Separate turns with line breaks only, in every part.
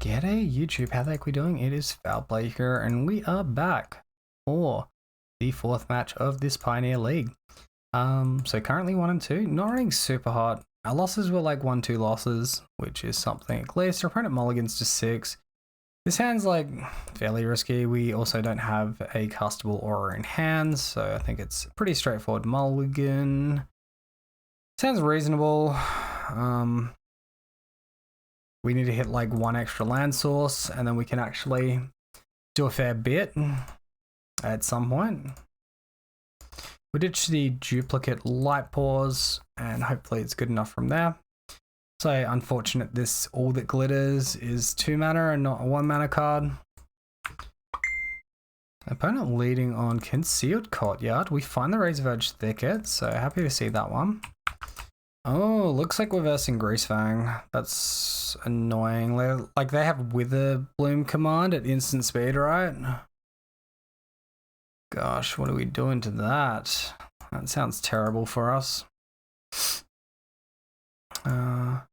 G'day YouTube, how the heck we doing? It is Foul Play here, and we are back for the fourth match of this Pioneer League. So currently 1 and 2, not running super hot. Our losses were like 1-2 losses, which is something at least. Our opponent mulligans to 6. This hand's like fairly risky. We also don't have a castable aura in hand, so I think it's pretty straightforward mulligan. Sounds reasonable. We need to hit like 1 extra land source and then we can actually do a fair bit at some point. We ditch the duplicate light pause and hopefully it's good enough from there. So unfortunate this All That Glitters is 2 mana and not a 1 mana card. Opponent leading on Concealed Courtyard. We find the Razor Edge Thicket, so happy to see that one. Oh, looks like we're versing Greasefang. That's annoying. Like they have Wither Bloom command at instant speed, right? Gosh, what are we doing to that? That sounds terrible for us. I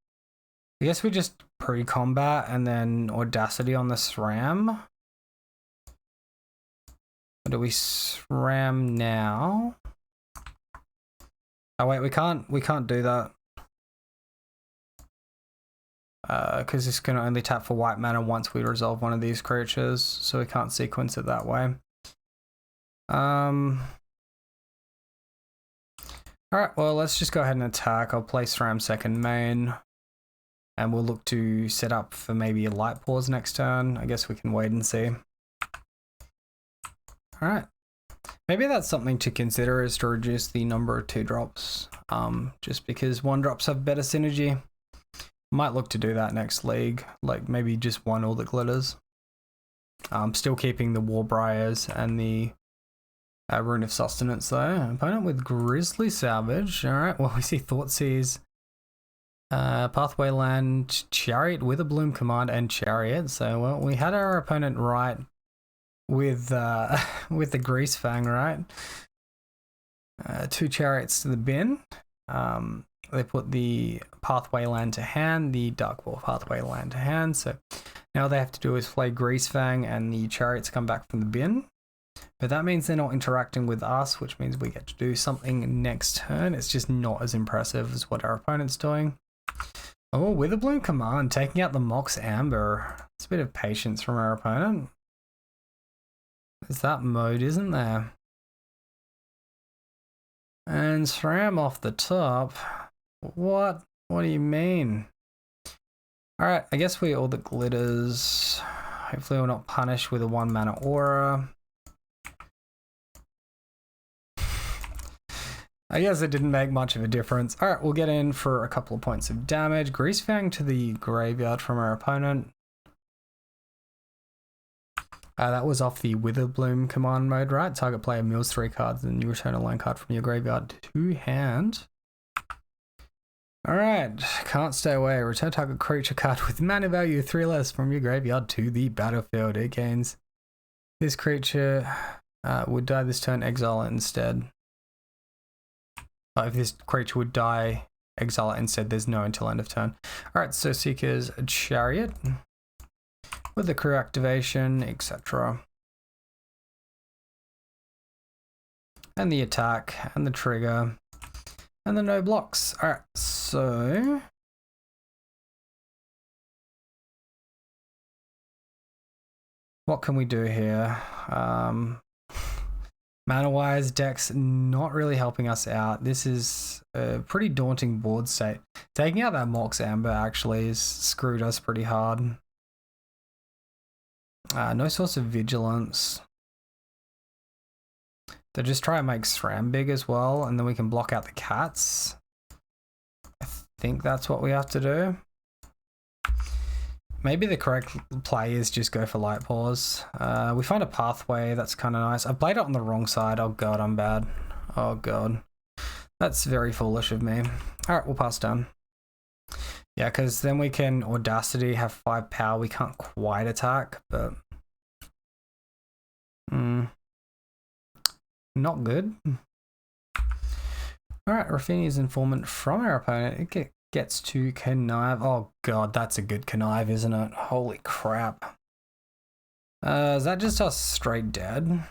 guess we just pre-combat and then Audacity on the SRAM. Or do we SRAM now? Oh wait, we can't do that. Because this can only tap for white mana once we resolve one of these creatures, so we can't sequence it that way. Alright, well let's just go ahead and attack. I'll play SRAM second main. And we'll look to set up for maybe a light pause next turn. I guess we can wait and see. Alright. Maybe that's something to consider, is to reduce the number of 2-drops. Just because 1-drops have better synergy. Might look to do that next league. Like maybe just 1 All That Glitters. Still keeping the Warbriars and the Rune of Sustenance though. Opponent with Grizzly Salvage. Alright, well we see Thoughtseiz's Pathway Land, Chariot with a Bloom command and Chariot. So well, we had our opponent right with the Greasefang, right? 2 Chariots to the bin. They put the Pathway Land to hand, the Dark Wolf Pathway Land to hand. So now all they have to do is play Greasefang and the Chariots come back from the bin. But that means they're not interacting with us, which means we get to do something next turn. It's just not as impressive as what our opponent's doing. Oh, with a Bloom command, taking out the Mox Amber. It's a bit of patience from our opponent. There's that mode, isn't there? And SRAM off the top. What? What do you mean? Alright, I guess we All That Glitters. Hopefully we're not punished with a 1 mana aura. I guess it didn't make much of a difference. Alright, we'll get in for a couple of points of damage. Greasefang to the graveyard from our opponent. That was off the Witherbloom command mode, right? Target player mills 3 cards and you return a land card from your graveyard to hand. Alright, can't stay away. Return target creature card with mana value 3 less from your graveyard to the battlefield. It gains. This creature would die this turn, exile it instead. If this creature would die, exile it instead, there's no until end of turn. Alright, so Seeker's Chariot. With the crew activation, etc. And the attack, and the trigger, and the no blocks. Alright, so what can we do here? Mana-wise, deck's not really helping us out. This is a pretty daunting board state. Taking out that Mox Amber actually has screwed us pretty hard. No source of vigilance. So just try and make SRAM big as well, and then we can block out the cats. I think that's what we have to do. Maybe the correct play is just go for light pause. We find a pathway, that's kind of nice. I played it on the wrong side. Oh god, I'm bad. Oh god. That's very foolish of me. Alright, we'll pass down. Yeah, because then we can Audacity, have 5 power. We can't quite attack, but not good. Alright, Raffini's Informant from our opponent. Gets to connive. Oh god, that's a good connive, isn't it? Holy crap. Is that just us straight dead?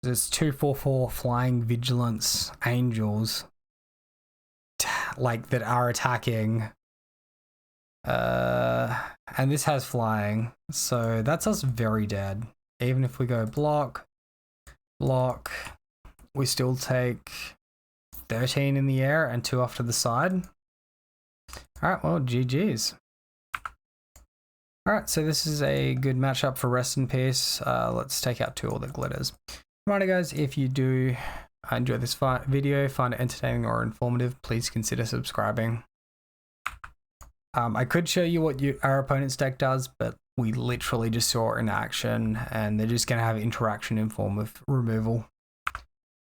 There's 2/4/4 flying vigilance angels like that are attacking. And this has flying, so that's us very dead. Even if we go block, we still take 13 in the air and 2 off to the side. Alright, well, GG's. Alright, so this is a good matchup for Rest in Peace. Let's take out 2 all the glitters. Alright guys, if you do enjoy this video, find it entertaining or informative, please consider subscribing. I could show you what our opponent's deck does, but we literally just saw it in action, and they're just going to have interaction in form of removal.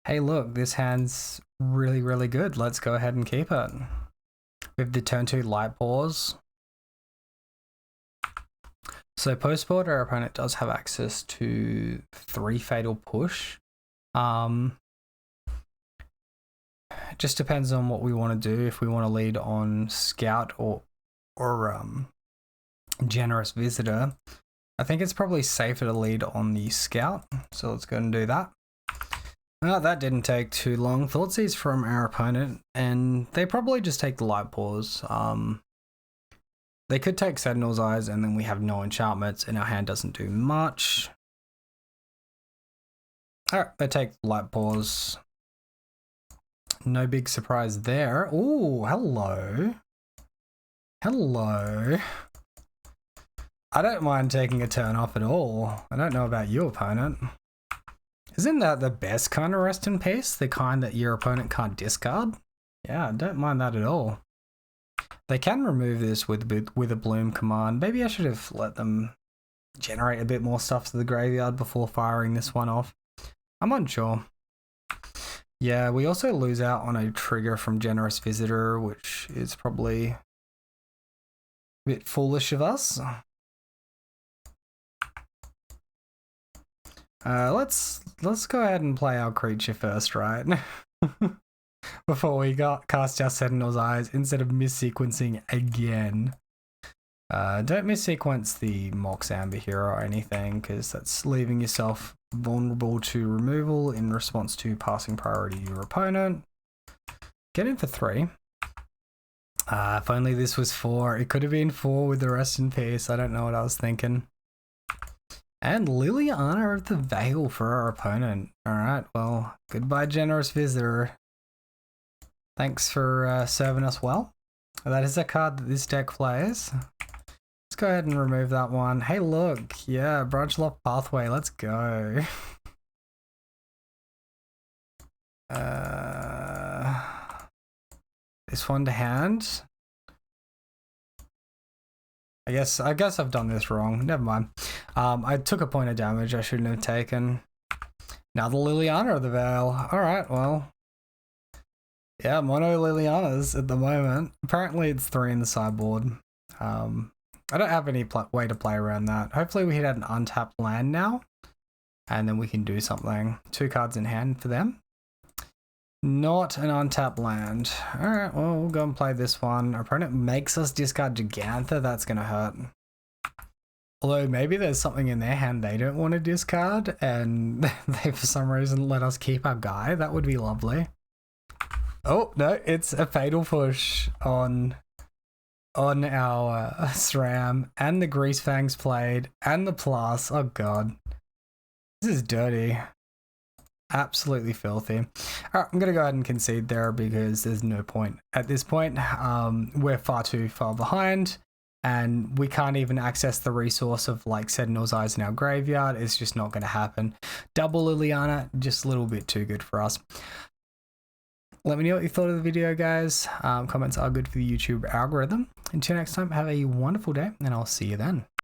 Hey look, this hand's really, really good. Let's go ahead and keep it. With the turn 2 light pause. So post-board, our opponent does have access to 3 fatal push. It just depends on what we want to do. If we want to lead on scout or generous visitor, I think it's probably safer to lead on the scout. So let's go and do that. That didn't take too long. Thoughtseize from our opponent, and they probably just take the light pause. They could take Sentinel's Eyes, and then we have no enchantments, and our hand doesn't do much. Alright, they take light pause. No big surprise there. Oh, hello. Hello. I don't mind taking a turn off at all. I don't know about you, opponent. Isn't that the best kind of Rest in Peace? The kind that your opponent can't discard? Yeah, I don't mind that at all. They can remove this with a Bloom command. Maybe I should have let them generate a bit more stuff to the graveyard before firing this one off. I'm unsure. Yeah, we also lose out on a trigger from Generous Visitor, which is probably a bit foolish of us. Let's go ahead and play our creature first, right? Before we cast our Sentinel's Eyes instead of missequencing again. Don't missequence the Mox Amber here or anything, because that's leaving yourself vulnerable to removal in response to passing priority to your opponent. Get in for 3. If only this was 4. It could have been 4 with the Rest in Peace. I don't know what I was thinking. And Liliana of the Veil for our opponent. Alright, well, goodbye Generous Visitor. Thanks for serving us well. That is a card that this deck plays. Let's go ahead and remove that one. Hey look, yeah, Branchloft Pathway, let's go. This one to hand. I guess I've done this wrong. Never mind. I took a point of damage I shouldn't have taken. Now the Liliana of the Veil. Alright, well. Yeah, mono Lilianas at the moment. Apparently it's 3 in the sideboard. I don't have any way to play around that. Hopefully we hit an untapped land now, and then we can do something. 2 cards in hand for them. Not an untapped land. Alright, well, we'll go and play this one. Our opponent makes us discard Gigantha. That's going to hurt. Although maybe there's something in their hand they don't want to discard, and they for some reason let us keep our guy. That would be lovely. Oh, no, it's a fatal push on our SRAM, and the Greasefang's played, and the plus. Oh god. This is dirty. Absolutely filthy. Alright, I'm gonna go ahead and concede there because there's no point at this point. We're far too far behind, and we can't even access the resource of like Sentinel's Eyes in our graveyard. It's just not gonna happen. Double Liliana, just a little bit too good for us. Let me know what you thought of the video, guys. Comments are good for the YouTube algorithm. Until next time, have a wonderful day, and I'll see you then.